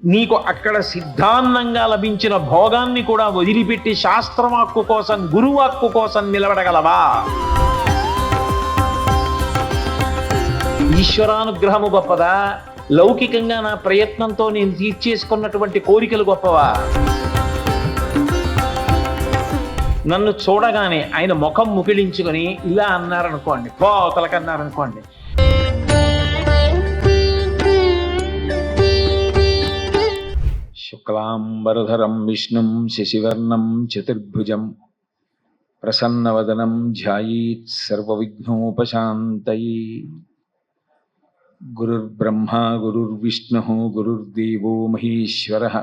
నీకు అక్కడ సిద్ధాన్నంగా లభించిన భోగాన్ని కూడా వదిలిపెట్టి శాస్త్రవాక్కు కోసం గురువాక్కు కోసం నిలబడగలవా? ఈశ్వరానుగ్రహము గొప్పదా, లౌకికంగా నా ప్రయత్నంతో నేను తీర్చేసుకున్నటువంటి కోరికలు గొప్పవా? నన్ను చూడగానే ఆయన ముఖం ముకిలించుకొని ఇలా అన్నారనుకోండి, పోతలకన్నారనుకోండి, శుక్లాంబరధరం విష్ణుం శశివర్ణం చతుర్భుజం ప్రసన్నవదనం ధ్యాయేత్ సర్వవిఘ్నోపశాంతయే. గురుర్బ్రహ్మా గురుర్విష్ణుః గురుర్దేవో మహేశ్వరః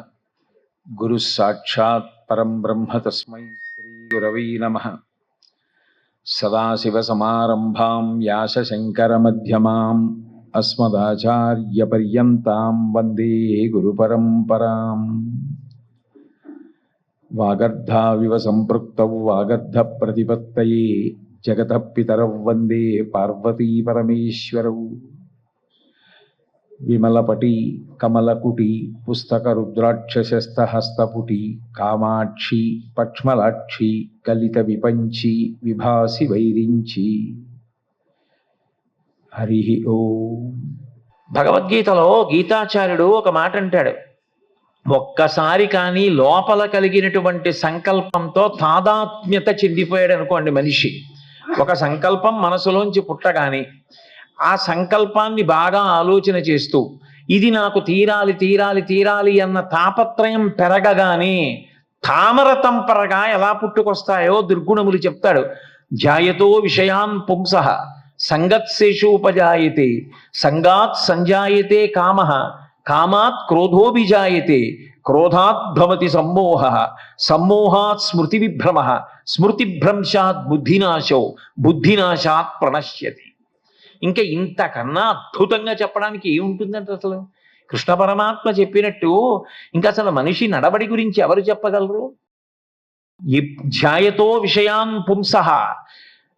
గురుః సాక్షాత్ పరం బ్రహ్మ తస్మై శ్రీ గురవై నమః. సదాశివసమారంభాం వ్యాసశంకరమధ్యమాం అస్మదాచార్యపర్యంతాం వందే గురుపరంపరాం. వాగర్ధావివ సంపృక్తౌ వాగర్ధప్రతిపత్తయే జగతః పితరౌ వందే పార్వతీ పరమేశ్వరౌ. విమలపటి కమలకుటి పుస్తక రుద్రాక్షశస్తహస్తపుటి కామాక్షి పక్ష్మలాక్షి కలిత విపంచి విభాసి వైరించి. హరి ఓం. భగవద్గీతలో గీతాచార్యుడు ఒక మాట అంటాడు, ఒక్కసారి కానీ లోపల కలిగినటువంటి సంకల్పంతో తాదాత్మ్యత చెందిపోయాడు అనుకోండి మనిషి, ఒక సంకల్పం మనసులోంచి పుట్టగాని ఆ సంకల్పాన్ని బాగా ఆలోచన చేస్తూ ఇది నాకు తీరాలి తీరాలి తీరాలి అన్న తాపత్రయం పెరగగానే తామరతంపరగా ఎలా పుట్టుకొస్తాయో దుర్గుణములు చెప్తాడు. జాయతో విషయాన్ పుంసః సంగత్సేషోపజాయతే సంగాత్ సంజాయతే కామః కామాత్ క్రోధోభిజాయతే క్రోధాత్ భవతి సమ్మోహః సమ్మోహాత్ స్మృతి విభ్రమః స్మృతిభ్రంశాత్ బుద్ధినాశో బుద్ధినాశాత్ ప్రణశ్యతి. ఇంకా ఇంతకన్నా అద్భుతంగా చెప్పడానికి ఏముంటుందంటే అసలు కృష్ణ పరమాత్మ చెప్పినట్టు ఇంకా అసలు మనిషి నడవడి గురించి ఎవరు చెప్పగలరు? ధ్యాయతో విషయాన్ పుంసః,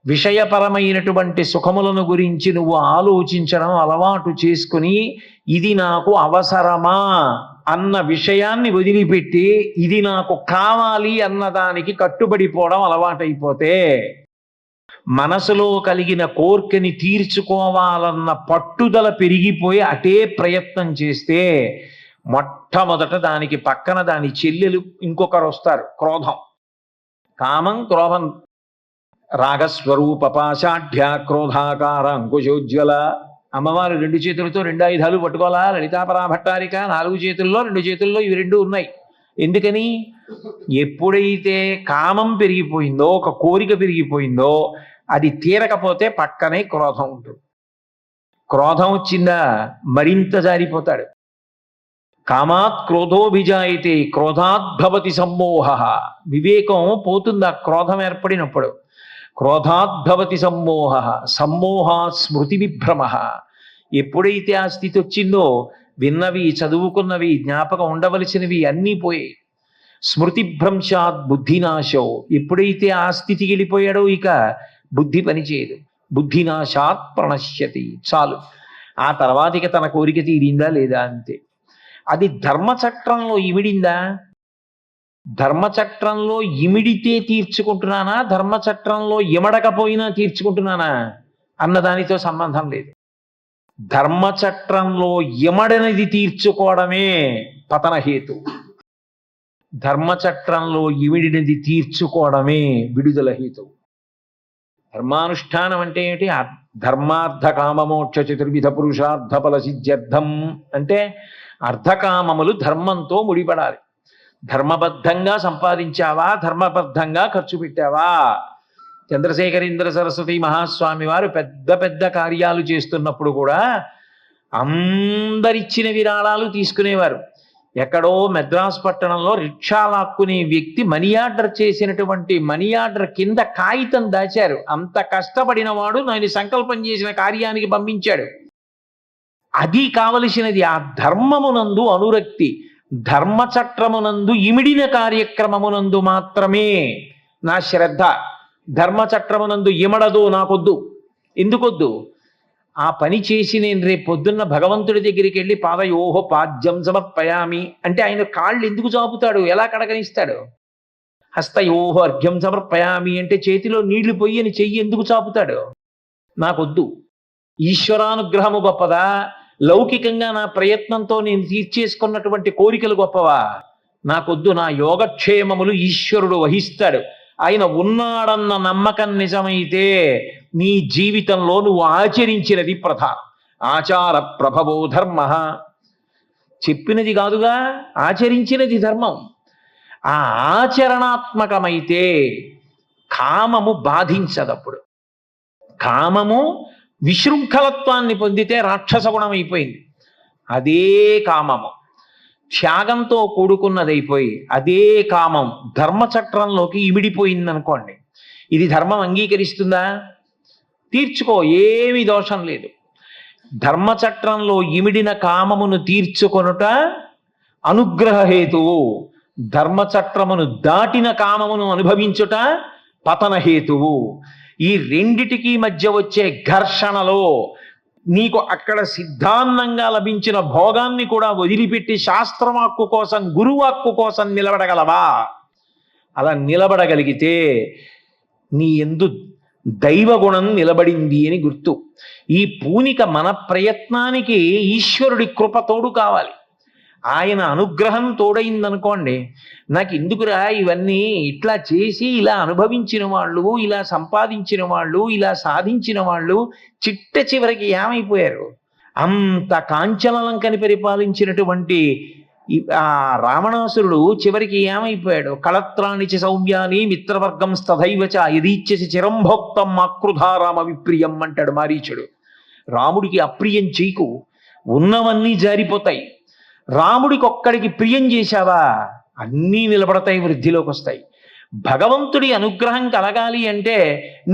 విషయపరమైనటువంటి సుఖములను గురించి నువ్వు ఆలోచించడం అలవాటు చేసుకుని ఇది నాకు అవసరమా అన్న విషయాన్ని వదిలిపెట్టి ఇది నాకు కావాలి అన్నదానికి కట్టుబడిపోవడం అలవాటైపోతే, మనసులో కలిగిన కోర్కెని తీర్చుకోవాలన్న పట్టుదల పెరిగిపోయి అటే ప్రయత్నం చేస్తే మొట్టమొదట దానికి పక్కన దాని చెల్లెలు ఇంకొకరు వస్తారు. క్రోధం, కామం, క్రోధం, రాగస్వరూప పాశాఢ్య క్రోధాకార అంకుశోజ్వల. అమ్మవారు 2 చేతులతో 2 ఆయుధాలు పట్టుకోవాలా? లలితాపరా భట్టారిక 4 చేతుల్లో 2 చేతుల్లో ఇవి 2 ఉన్నాయి. ఎందుకని? ఎప్పుడైతే కామం పెరిగిపోయిందో, ఒక కోరిక పెరిగిపోయిందో, అది తీరకపోతే పక్కనే క్రోధం ఉంటుంది. క్రోధం వచ్చిందా మరింత జారిపోతాడు. కామాత్ క్రోధోభిజాయితే క్రోధాత్ భవతి సమ్మోహః. వివేకం పోతుంది ఆ క్రోధం ఏర్పడినప్పుడు. క్రోధాత్ భవతి సమ్మోహః సమ్మోహాత్ స్మృతి విభ్రమః. ఎప్పుడైతే ఆ స్థితి వచ్చిందో విన్నవి చదువుకున్నవి జ్ఞాపకం ఉండవలసినవి అన్నీ పోయాయి. స్మృతిభ్రంశాత్ బుద్ధినాశో. ఎప్పుడైతే ఆ స్థితికి వెళ్ళిపోయాడో ఇక బుద్ధి పనిచేయదు. బుద్ధినాశాత్ ప్రణశ్యతి. చాలు, ఆ తర్వాత ఇక తన కోరిక తీరిందా లేదా అంతే. అది ధర్మచక్రంలో ఇమిడిందా? ధర్మచక్రంలో ఇమిడితే తీర్చుకుంటున్నానా, ధర్మచక్రంలో ఇమడకపోయినా తీర్చుకుంటున్నానా అన్నదానితో సంబంధం లేదు. ధర్మచక్రంలో ఇమడనిది తీర్చుకోవడమే పతనహేతు. ధర్మచక్రంలో ఇమిడినది తీర్చుకోవడమే విడుదల హేతు. ధర్మానుష్ఠానం అంటే ఏమిటి? ధర్మార్థ కామమోక్ష చతుర్విధ పురుషార్థ ఫల సిద్ధ్యర్థం అంటే అర్థకామములు ధర్మంతో ముడిపడాలి. ధర్మబద్ధంగా సంపాదించావా, ధర్మబద్ధంగా ఖర్చు పెట్టావా? చంద్రశేఖరేంద్ర సరస్వతి మహాస్వామి వారు పెద్ద పెద్ద కార్యాలు చేస్తున్నప్పుడు కూడా అందరిచ్చిన విరాళాలు తీసుకునేవారు. ఎక్కడో మెద్రాస్ పట్టణంలో రిక్షా లాక్కునే వ్యక్తి మనీ ఆర్డర్ చేసినటువంటి మనీ ఆర్డర్ కింద కాగితం దాచారు. అంత కష్టపడిన వాడు నేను సంకల్పం చేసిన కార్యానికి పంపించాడు. అది కావలసినది ఆ ధర్మమునందు అనురక్తి. ధర్మచక్రమునందు ఇమిడిన కార్యక్రమమునందు మాత్రమే నా శ్రద్ధ. ధర్మచక్రమునందు ఇమడదు నాకొద్దు. ఎందుకొద్దు? ఆ పని చేసి నేను రేపు పొద్దున్న భగవంతుడి దగ్గరికి వెళ్ళి పాదయోహో పాద్యం సమర్పయామి అంటే ఆయన కాళ్ళు ఎందుకు చాపుతాడు, ఎలా కడగనిస్తాడు? హస్తయోహో అర్ఘ్యం సమర్పయామి అంటే చేతిలో నీళ్లు పొయ్యి అని చెయ్యి ఎందుకు చాపుతాడు? నాకొద్దు. ఈశ్వరానుగ్రహము గొప్పదా, లౌకికంగా నా ప్రయత్నంతో నేను తీర్చేసుకున్నటువంటి కోరికలు గొప్పవా? నాకొద్దు. నా యోగక్షేమములు ఈశ్వరుడు వహిస్తాడు. ఆయన ఉన్నాడన్న నమ్మకం నిజమైతే నీ జీవితంలో నువ్వు ఆచరించినది ప్రధానం. ఆచార ప్రభవో ధర్మ, చెప్పినది కాదుగా, ఆచరించినది ధర్మం. ఆ ఆచరణాత్మకమైతే కామము బాధించదప్పుడు. కామము విశృంఖలత్వాన్ని పొందితే రాక్షస గుణం అయిపోయింది. అదే కామము త్యాగంతో కూడుకున్నదైపోయి అదే కామం ధర్మచక్రంలోకి ఇమిడిపోయిందనుకోండి, ఇది ధర్మం అంగీకరిస్తుందా? తీర్చుకో, ఏమీ దోషం లేదు. ధర్మచక్రంలో ఇమిడిన కామమును తీర్చుకొనుట అనుగ్రహహేతువు, ధర్మచక్రమును దాటిన కామమును అనుభవించుట పతనహేతువు. ఈ రెండిటికి మధ్య వచ్చే ఘర్షణలో నీకు అక్కడ సిద్ధాంతంగా లభించిన భోగాన్ని కూడా వదిలిపెట్టి శాస్త్రవాక్కు కోసం, గురువాక్కు కోసం నిలబడగలవా? అలా నిలబడగలిగితే నీ యందు దైవగుణం నిలబడింది అని గుర్తు. ఈ పూనిక మన ప్రయత్నానికి ఈశ్వరుడి కృప తోడు కావాలి. ఆయన అనుగ్రహం తోడైందనుకోండి, నాకు ఎందుకురా ఇవన్నీ, ఇట్లా చేసి ఇలా అనుభవించిన వాళ్ళు, ఇలా సంపాదించిన వాళ్ళు, ఇలా సాధించిన వాళ్ళు చిట్ట చివరికి ఏమైపోయారు? అంత కాంచనలంకని పరిపాలించినటువంటి ఆ రావణాసురుడు చివరికి ఏమైపోయాడు? కళత్రాణిచి సౌమ్యాని మిత్రవర్గం స్తథైవచ యదీచ్యసి చిరంభోక్తం ఆకృధారామ విప్రియం అంటాడు మారీచుడు. రాముడికి అప్రియం చేయకు, ఉన్నవన్నీ జారిపోతాయి. రాముడికి ఒక్కడికి ప్రియం చేశావా, అన్నీ నిలబడతాయి, వృద్ధిలోకి వస్తాయి. భగవంతుడి అనుగ్రహం కలగాలి అంటే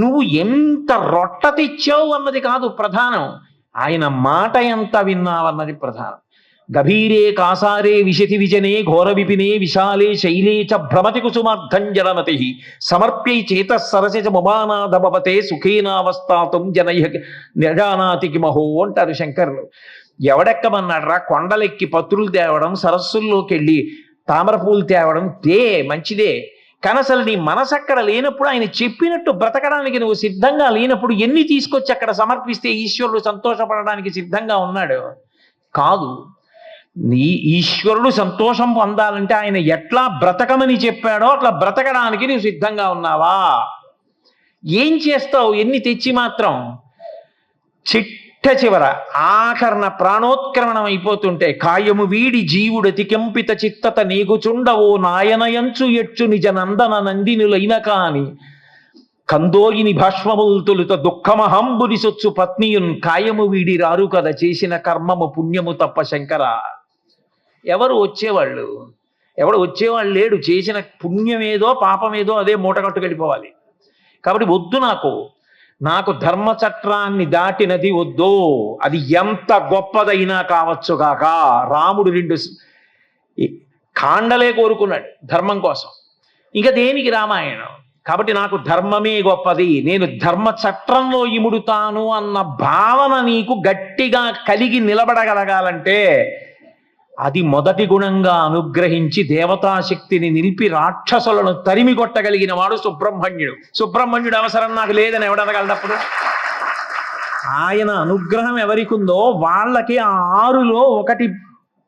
నువ్వు ఎంత రొట్ట తెచ్చావు అన్నది కాదు ప్రధానం, ఆయన మాట ఎంత విన్నావన్నది ప్రధానం. గభీరే కాసారే విశతి విజనే ఘోర విపినే విశాలే శైలే చ భ్రమతి కుసుమార్థం జలమతి సమర్ప్యై చేతసరసి ముమానాధమవతే సుఖేనావస్థాతం జనయ నిజానాతికి మహో అంటారు శంకరులు. ఎవడెక్కమన్నాడ్రా? కొండలెక్కి పత్రులు తేవడం, సరస్సుల్లోకి వెళ్ళి తామర పూలు తేవడం మంచిదే, కానీ అసలు నీ మనసు అక్కడ లేనప్పుడు, ఆయన చెప్పినట్టు బ్రతకడానికి నువ్వు సిద్ధంగా లేనప్పుడు ఎన్ని తీసుకొచ్చి అక్కడ సమర్పిస్తే ఈశ్వరుడు సంతోషపడడానికి సిద్ధంగా ఉన్నాడు? కాదు. నీ ఈశ్వరుడు సంతోషం పొందాలంటే ఆయన ఎట్లా బ్రతకమని చెప్పాడో అట్లా బ్రతకడానికి నువ్వు సిద్ధంగా ఉన్నావా? ఏం చేస్తావు ఎన్ని తెచ్చి మాత్రం? చివర ఆకరణ ప్రాణోత్క్రమణం అయిపోతుంటే కాయము వీడి జీవుడతి కంపిత చిత్తత నీగుచుండవో నాయనయంచు ఎచ్చు నిజ నందన నందినులైన కాని కందోయిని భాష్మముల్ తొలుత దుఃఖమహంబుని సొచ్చు పత్నియున్ కాయము వీడి రారు కదా చేసిన కర్మము పుణ్యము తప్ప శంకర. ఎవరు వచ్చేవాళ్ళు? ఎవడు వచ్చేవాళ్ళు లేడు. చేసిన పుణ్యమేదో పాపమేదో అదే మూటగట్టు వెళ్ళిపోవాలి. కాబట్టి వద్దు, నాకు ధర్మచక్రాన్ని దాటినది వద్దు. అది ఎంత గొప్పదైనా కావచ్చు కాక. రాముడు 2 కాండలే కోరుకున్నాడు ధర్మం కోసం, ఇక దేనికి రామాయణం? కాబట్టి నాకు ధర్మమే గొప్పది, నేను ధర్మచక్రంలో ఇముడుతాను అన్న భావన నీకు గట్టిగా కలిగి నిలబడగలగాలంటే అది మొదటి గుణంగా అనుగ్రహించి దేవతాశక్తిని నిలిపి రాక్షసులను తరిమి కొట్టగలిగిన వాడు సుబ్రహ్మణ్యుడు. సుబ్రహ్మణ్యుడు అవసరం నాకు లేదని ఎవడనగలడప్పుడు? ఆయన అనుగ్రహం ఎవరికి ఉందో వాళ్ళకి ఆ 6లో 1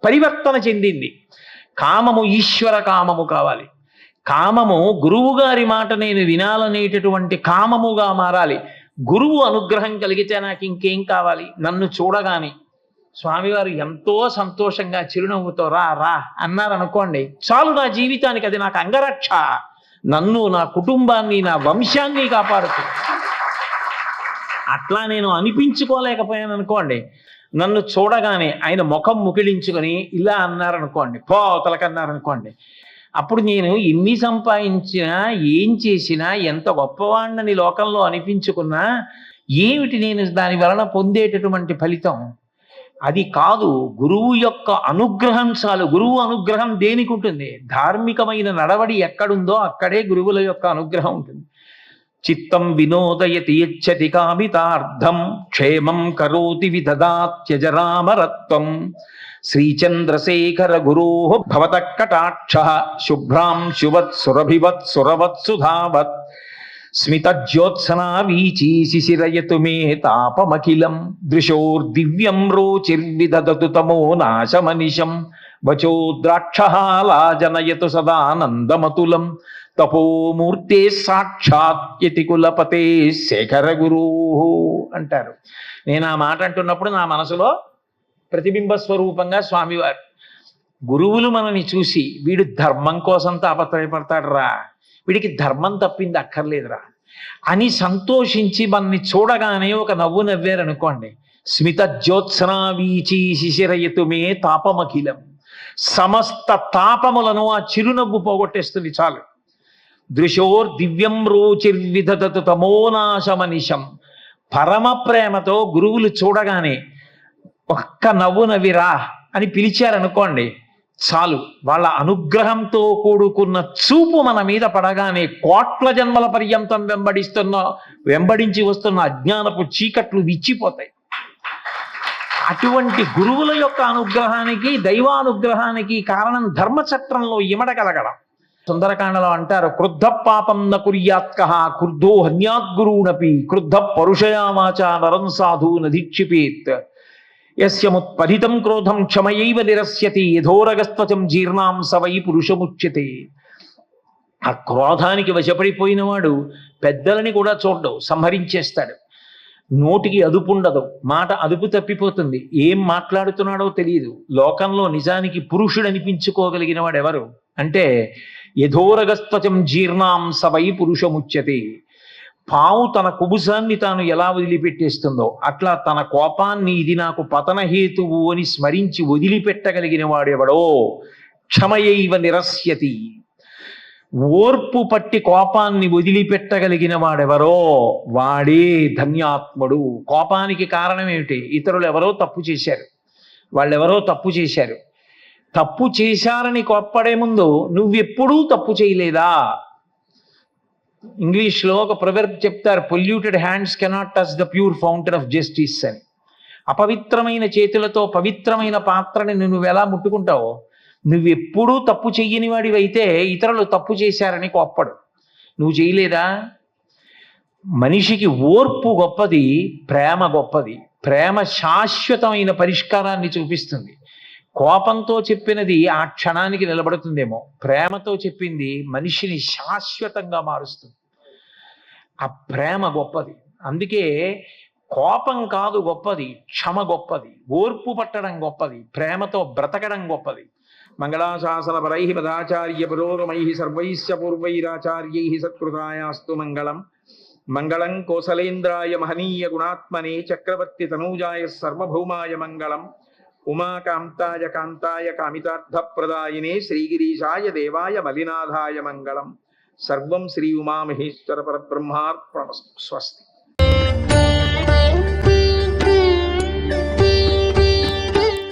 పరివర్తన చెందింది. కామము ఈశ్వర కామము కావాలి. కామము గురువు గారి మాట నేను వినాలనేటటువంటి కామముగా మారాలి. గురువు అనుగ్రహం కలిగితే నాకు ఇంకేం కావాలి? నన్ను చూడగాని స్వామివారు ఎంతో సంతోషంగా చిరునవ్వుతో రా రా అన్నారనుకోండి, చాలు నా జీవితానికి. అది నాకు అంగరక్ష, నన్ను, నా కుటుంబాన్ని, నా వంశాన్ని కాపాడుతుంది. అట్లా నేను అనిపించుకోలేకపోయాను అనుకోండి, నన్ను చూడగానే ఆయన ముఖం ముకిలించుకొని ఇలా అన్నారనుకోండి, పోతలకన్నారనుకోండి, అప్పుడు నేను ఎన్ని సంపాదించినా, ఏం చేసినా, ఎంత గొప్పవాణ్ణని లోకంలో అనిపించుకున్నా ఏమిటి నేను దాని వలన పొందేటటువంటి ఫలితం? అది కాదు. గురువు యొక్క అనుగ్రహం చాలు. గురువు అనుగ్రహం దేనికి ఉంటుంది? ధార్మికమైన నడవడి ఎక్కడుందో అక్కడే గురువుల యొక్క అనుగ్రహం ఉంటుంది. చిత్తం వినోదయతి యచ్చతి కామితార్థం క్షేమం కరోతి విదదాత్యజరామరత్వం శ్రీచంద్రశేఖర గురో భవత కటాక్ష శుభ్రాం శువత్ సురభివత్ సురవత్ సుధావత్ స్మితజ్యోత్సనా వీచీ శిశిరయతు మే తాపమఖిలం దృశోర్దివ్యం రోచిర్విదదతు తమో నాశమనిశం వచో ద్రాక్షహాలాజనయతు సదానందమతులం తపోమూర్తే సాక్షాత్యతి కులపతే శేఖర గురు అంటారు. నేను ఆ మాట అంటున్నప్పుడు నా మనసులో ప్రతిబింబ స్వరూపంగా స్వామివారు. గురువులు మనని చూసి వీడు ధర్మం కోసం తాపత్రయపడతాడు రా, వీడికి ధర్మం తప్పింది అక్కర్లేదురా అని సంతోషించి మనని చూడగానే ఒక నవ్వు నవ్వారనుకోండి, స్మిత జ్యోత్సనా వీచి శిశిరయతు మే తాపమఖిలం, సమస్త తాపములను ఆ చిరునవ్వు పోగొట్టేస్తుంది చాలు. దృశోర్ దివ్యం రోచిర్విదదతు తమోనాశమనిశం, పరమ ప్రేమతో గురువులు చూడగానే ఒక్క నవ్వు నవ్విరా అని పిలిచారనుకోండి చాలు, వాళ్ళ అనుగ్రహంతో కూడుకున్న చూపు మన మీద పడగానే కోట్ల జన్మల పర్యంతం వెంబడించి వస్తున్న అజ్ఞానపు చీకట్లు విచ్చిపోతాయి. అటువంటి గురువుల యొక్క అనుగ్రహానికి దైవానుగ్రహానికి కారణం ధర్మచక్రంలో ఇమడగలగడం. సుందరకాండలో అంటారు, క్రుద్ధ పాపం న కుర్యాత్క క్రుద్ధో హన్యాద్గురూనపి క్రుద్ధ పరుషయామాచ నరం సాధు నదీక్షిపేత్ యస్యముత్పరితం క్రోధం క్షమయైవ నిరస్యతి యథోరగస్త్వచం జీర్ణాం సవై పురుషముచ్యతే. ఆ క్రోధానికి వశపడిపోయిన వాడు పెద్దలని కూడా చూడడు, సంహరించేస్తాడు. నోటికి అదుపు ఉండదు, మాట అదుపు తప్పిపోతుంది, ఏం మాట్లాడుతున్నాడో తెలియదు. లోకంలో నిజానికి పురుషుడు అనిపించుకోగలిగిన వాడు ఎవరు అంటే యథోరగస్త్వచం జీర్ణాం సవై పురుషముచ్యతే. పావు తన కుబుసాన్ని తాను ఎలా వదిలిపెట్టేస్తుందో అట్లా తన కోపాన్ని ఇది నాకు పతనహేతువు అని స్మరించి వదిలిపెట్టగలిగిన వాడెవడో క్షమయైవ నిరస్యతి, ఓర్పు పట్టి కోపాన్ని వదిలిపెట్టగలిగిన వాడెవరో వాడే ధన్యాత్ముడు. కోపానికి కారణం ఏమిటి? ఇతరులు ఎవరో తప్పు చేశారు, వాళ్ళెవరో తప్పు చేశారు. తప్పు చేశారని కోప్పడే ముందు నువ్వెప్పుడూ తప్పు చేయలేదా? ఇంగ్లీష్లో ఒక ప్రొవెర్బ్ చెప్తారు, polluted hands cannot touch the pure fountain of justice అని. అపవిత్రమైన చేతులతో పవిత్రమైన పాత్రని నువ్వు ఎలా ముట్టుకుంటావో, నువ్వెప్పుడూ తప్పు చెయ్యని వాడివైతే ఇతరులు తప్పు చేశారని కోప్పడు. నువ్వు చేయలేదా? మనిషికి ఓర్పు గొప్పది, ప్రేమ గొప్పది. ప్రేమ శాశ్వతమైన పరిష్కారాన్ని చూపిస్తుంది. కోపంతో చెప్పినది ఆ క్షణానికి నిలబడుతుందేమో, ప్రేమతో చెప్పింది మనిషిని శాశ్వతంగా మారుస్తుంది. ఆ ప్రేమ గొప్పది. అందుకే కోపం కాదు గొప్పది, క్షమ గొప్పది, ఓర్పు పట్టడం గొప్పది, ప్రేమతో బ్రతకడం గొప్పది. మంగళాశాసనపరై పదాచార్య పురోగమై సర్వైశ్చ పూర్వైరాచార్యై సత్కృతాయాస్తు మంగళం. మంగళం కోసలేంద్రాయ మహనీయ గుణాత్మనే చక్రవర్తి తనూజాయ సర్వభౌమాయ మంగళం. ఉమాకాంతాయ కాంతాయ కామితార్థప్రదాయినే శ్రీగిరీశాయ దేవాయ మలినాథాయ మంగళం. సర్వం శ్రీ ఉమామహేశ్వర పరబ్రహ్మార్పణమస్తు. స్వస్తి.